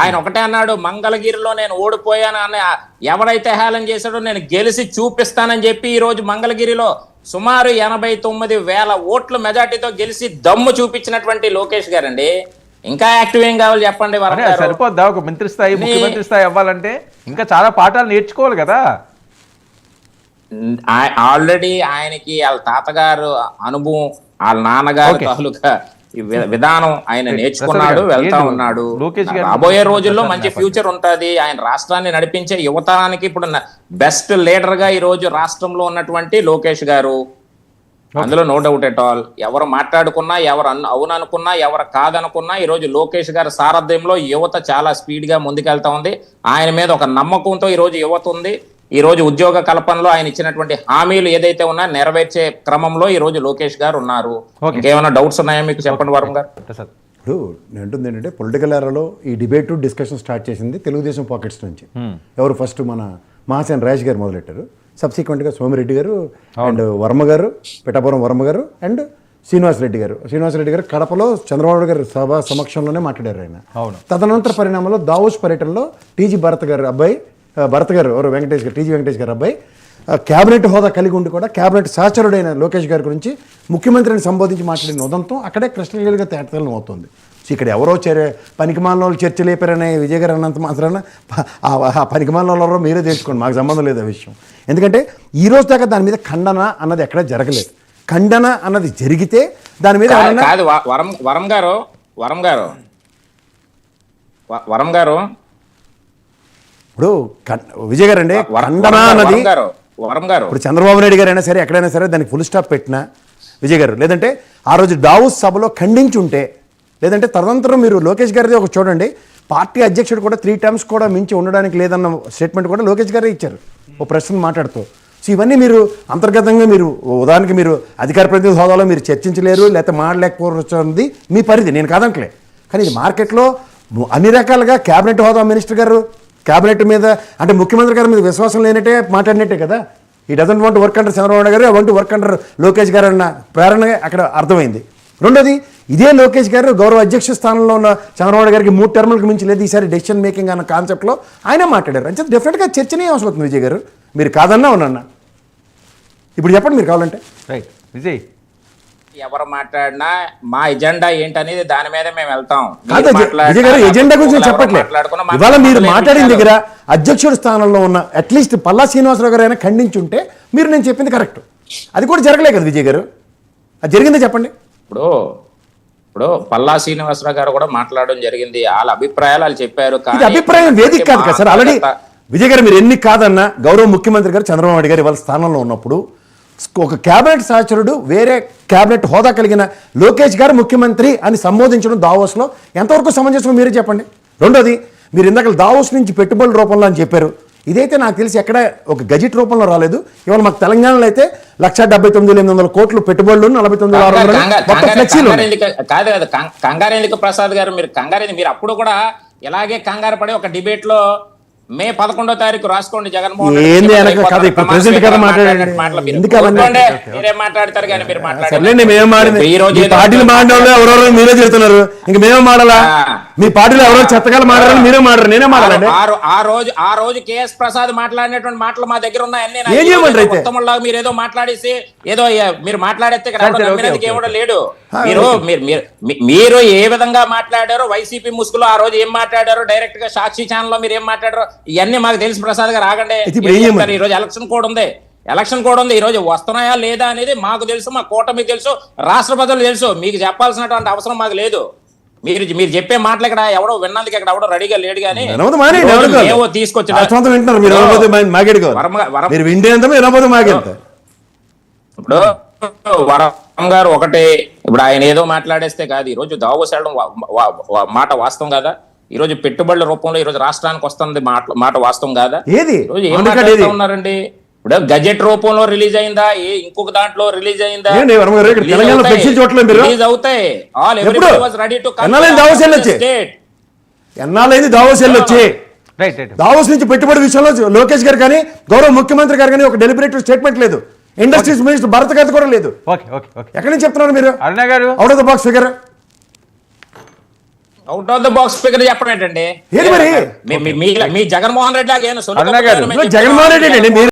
ఆయన ఒకటే అన్నాడు, మంగళగిరిలో నేను ఓడిపోయాను అని ఎవరైతే హేళన చేశాడో నేను గెలిచి చూపిస్తానని చెప్పి ఈ రోజు మంగళగిరిలో సుమారు 89,000 ఓట్ల మెజార్టీతో గెలిచి దమ్ము చూపించినటువంటి లోకేష్ గారండి. ఇంకా యాక్టివ్ ఏం కావాలి చెప్పండి. సరిపోద్దా ఒక మంత్రి స్థాయి ముఖ్యమంత్రి స్థాయి అవ్వాలంటే? ఇంకా చాలా పాఠాలు నేర్చుకోవాలి కదా. ఆల్రెడీ ఆయనకి వాళ్ళ తాతగారు అనుభవం, వాళ్ళ నాన్నగారు తాలూకా విధానం ఆయన నేర్చుకున్నాడు, వెళ్తా ఉన్నాడు. రాబోయే రోజుల్లో మంచి ఫ్యూచర్ ఉంటది. ఆయన రాష్ట్రాన్ని నడిపించే యువతరానికి ఇప్పుడు బెస్ట్ లీడర్ గా ఈ రోజు రాష్ట్రంలో ఉన్నటువంటి లోకేష్ గారు, అందులో నో డౌట్ ఎట్ ఆల్. ఎవరు మాట్లాడుకున్నా, ఎవరు అవుననుకున్నా, ఎవరు కాదనుకున్నా, ఈ రోజు లోకేష్ గారి సారథ్యంలో యువత చాలా స్పీడ్ గా ముందుకెళ్తా ఉంది. ఆయన మీద ఒక నమ్మకంతో ఈ రోజు యువత ఉంది. ఈ రోజు ఉద్యోగ కల్పనలో ఆయన ఇచ్చినటువంటి హామీలు ఏదైతే ఉన్నా నెరవేర్చే క్రమంలో ఈ రోజు లోకేష్ గారు ఉన్నారు. ఇంకేమైనా డౌట్స్ ఉన్నాయా మీకు? చెప్పండి వరం గారు. ఇప్పుడు నేను అంటుంది ఏంటంటే, పొలిటికల్ ఏరాలో ఈ డిబేట్ డిస్కషన్ స్టార్ట్ చేసింది తెలుగుదేశం పాకెట్స్ నుంచి. ఎవరు ఫస్ట్? మన మహాసేన రాజేష్ గారు మొదలెట్టారు. సబ్సిక్వెంట్గా సోమిరెడ్డి గారు అండ్ వర్మ గారు, పిఠాపురం వర్మ గారు అండ్ శ్రీనివాసరెడ్డి గారు కడపలో చంద్రబాబు గారు సభ సమక్షంలోనే మాట్లాడారు ఆయన. తదనంతర పరిణామంలో దావోస్ పర్యటనలో టీజీ భరత్ గారు అబ్బాయి, భరత్ గారు ఎవరు వెంకటేష్ గారు, టీజీ వెంకటేష్ గారు అబ్బాయి క్యాబినెట్ హోదా కలిగి ఉండి కూడా క్యాబినెట్ సహచరుడైన లోకేష్ గారి గురించి ముఖ్యమంత్రిని సంబోధించి మాట్లాడిన ఉదంతం అక్కడే కృష్ణగిరిగా తేటతెల్లం అవుతుంది. సో ఇక్కడ ఎవరో పనికిమాలిన వాళ్ళు చర్చ లేపారనే విజయ్ గారు అన్నంత మాత్రాన ఆ పనికిమాలిన వాళ్ళలో మీరే తెలుసుకోండి, మాకు సంబంధం లేదు ఆ విషయం. ఎందుకంటే ఈ రోజు దాకా దాని మీద ఖండన అన్నది ఎక్కడ జరగలేదు. ఖండన అన్నది జరిగితే దాని మీద వరం గారు ఇప్పుడు విజయ్ గారు అండి, ఖండన అన్నది ఇప్పుడు చంద్రబాబు నాయుడు గారు అయినా సరే ఎక్కడైనా సరే దానికి ఫుల్ స్టాప్ పెట్టినా విజయ్ గారు, లేదంటే ఆ రోజు దావోస్ సభలో ఖండించుంటే, లేదంటే తదనంతరం మీరు లోకేష్ గారిది ఒక చూడండి, పార్టీ అధ్యక్షుడు కూడా 3 టర్మ్స్ కూడా మించి ఉండడానికి లేదన్న స్టేట్మెంట్ కూడా లోకేష్ గారే ఇచ్చారు ఓ ప్రశ్న మాట్లాడుతూ. సో ఇవన్నీ మీరు అంతర్గతంగా మీరు ఉదాహరణకి మీరు అధికార ప్రతినిధి హోదాలో మీరు చర్చించలేరు, లేకపోతే మాట్లాడలేకపోతుంది మీ పరిధి, నేను కాదంటలే. కానీ ఇది మార్కెట్లో అన్ని రకాలుగా క్యాబినెట్ హోదా మినిస్టర్ గారు క్యాబినెట్ మీద అంటే ముఖ్యమంత్రి గారి మీద విశ్వాసం లేనట్టే మాట్లాడినట్టే కదా. He doesn't want work under Chandrababu Naidu garu, I want to work under Lokesh garu అన్న ప్రేరణగా అక్కడ అర్థమైంది. రెండోది, ఇదే లోకేష్ గారు గౌరవ అధ్యక్ష స్థానంలో ఉన్న చంద్రబాబు గారికి 3 టర్ములకు మించి లేదు ఈసారి డెసిషన్ మేకింగ్ అన్న కాన్సెప్ట్లో ఆయన మాట్లాడారు. అంటే డెఫినెట్గా చర్చనే అవసరం అవుతుంది విజయ్ గారు, మీరు కాదన్నా అవునన్నా. ఇప్పుడు చెప్పండి మీరు కావాలంటే. రైట్ విజయ్, ఎవరు మాట్లాడినా మా ఎజెండా ఏంటనేది దాని మీద మేము వెళ్తాం. విజయ్ గారు ఎజెండా గురించి చెప్పట్లేదు. ఇవాళ మీరు మాట్లాడిన దగ్గర అధ్యక్షుడి స్థానంలో ఉన్న అట్లీస్ట్ పల్లా శ్రీనివాసరావు గారు అయినా ఖండించుంటే మీరు నేను చెప్పింది కరెక్ట్. అది కూడా జరగలేదు కదా విజయ్ గారు, అది జరిగిందే చెప్పండి. ఇప్పుడు పల్లా శ్రీనివాసరావు గారు కూడా మాట్లాడడం జరిగింది, వాళ్ళ అభిప్రాయాలు వాళ్ళు చెప్పారు. ఇది అభిప్రాయం వేదిక కాదు కదా సార్. ఆల్రెడీ విజయ్ గారు మీరు ఎన్ని కాదన్నా గౌరవ ముఖ్యమంత్రి గారు చంద్రబాబు నాయుడు గారు వాళ్ళ స్థానంలో ఉన్నప్పుడు ఒక క్యాబినెట్ సహచరుడు వేరే క్యాబినెట్ హోదా కలిగిన లోకేష్ గారు ముఖ్యమంత్రి అని సంబోధించడం దావోస్లో ఎంతవరకు సమంజసం మీరే చెప్పండి. రెండోది, మీరు ఇందాక దావోస్ నుంచి పెట్టుబడుల రూపంలో అని చెప్పారు. ఇదైతే నాకు తెలిసి ఎక్కడ ఒక గజెట్ రూపంలో రాలేదు. ఇవాళ మాకు తెలంగాణలో అయితే 1,79,800 కోట్లు పెట్టుబడులు, 49,600 ఫ్లెక్సీలు. కాదు కంగారెందుకు ప్రసాద్ గారు, మీరు మీరు అప్పుడు కూడా ఇలాగే కంగారు పడి ఒక డిబేట్ లో మే 11వ తారీఖు రాసుకోండి, జగన్మోహన్ మీరే మాట్లాడతారు కానీ మీరు మీరే చెప్తున్నారు. ఇంక మేమే మాడాలా? మీ పార్టీలో ఎవరో చెత్తగా మాట్లాడాలి, మీరే మాడరు, నేనే మాడాలండి. ఆ రోజు కేఎస్ ప్రసాద్ మాట్లాడినటువంటి మాటలు మా దగ్గర ఉన్నాయన్నీ. మీరు ఏదో మాట్లాడేసి ఏదో మీరు మాట్లాడేస్తే ఏమో లేడు. మీరు ఏ విధంగా మాట్లాడారో వైసీపీ ముసుగులో ఆ రోజు ఏం మాట్లాడారో డైరెక్ట్ గా సాక్షి ఛానల్ లో మీరు ఏం మాట్లాడారో ఇవన్నీ మాకు తెలుసు. ప్రసాద్ గారు ఆగండి, ఈ రోజు ఎలక్షన్ కోడ్ ఉంది. ఈ రోజు వస్తున్నాయా లేదా అనేది మాకు తెలుసు, మా కూటమికి తెలుసు, రాష్ట్ర ప్రజలు తెలుసు. మీకు చెప్పాల్సినటువంటి అవసరం మాకు లేదు. మీరు చెప్పే మాటలు ఇక్కడ ఎవడో విన్నందుకు ఇక్కడ ఎవడో రెడీగా లేడు కానీ తీసుకొచ్చి ఇప్పుడు వరం గారు ఒకటే, ఇప్పుడు ఆయన ఏదో మాట్లాడేస్తే కాదు. ఈ రోజు దావోస్ వెళ్ళడం మాట వాస్తవం కాదా? ఈ రోజు పెట్టుబడుల రూపంలో ఈ రోజు రాష్ట్రానికి వస్తుంది మాట వాస్తవం కాదా? ఏం మాట్లాడుతూ ఉన్నారండి? ఇప్పుడు గజెట్ రూపంలో రిలీజ్ అయిందా, ఇంకొక దాంట్లో రిలీజ్ అయిందా? రిలీజ్ అవుతాయి. దావోస్ నుంచి పెట్టుబడి విషయంలో లోకేష్ గారు కానీ గౌరవ ముఖ్యమంత్రి గారు కానీ ఒక డెలిబరేట్ స్టేట్మెంట్ లేదు. ఇండస్ట్రీస్ మినిస్టర్ భరత్ గారు కూడా లేదు. ఎక్కడి నుంచి చెప్తున్నారు మీరు? Out of the box figure. Out of the box speaker చెప్పడం ఏంటండి? ఏది మరి? మీ జగన్మోహన్ రెడ్డి లాగా అరుణ గారు, జగన్మోహన్ రెడ్డి అండి మీరు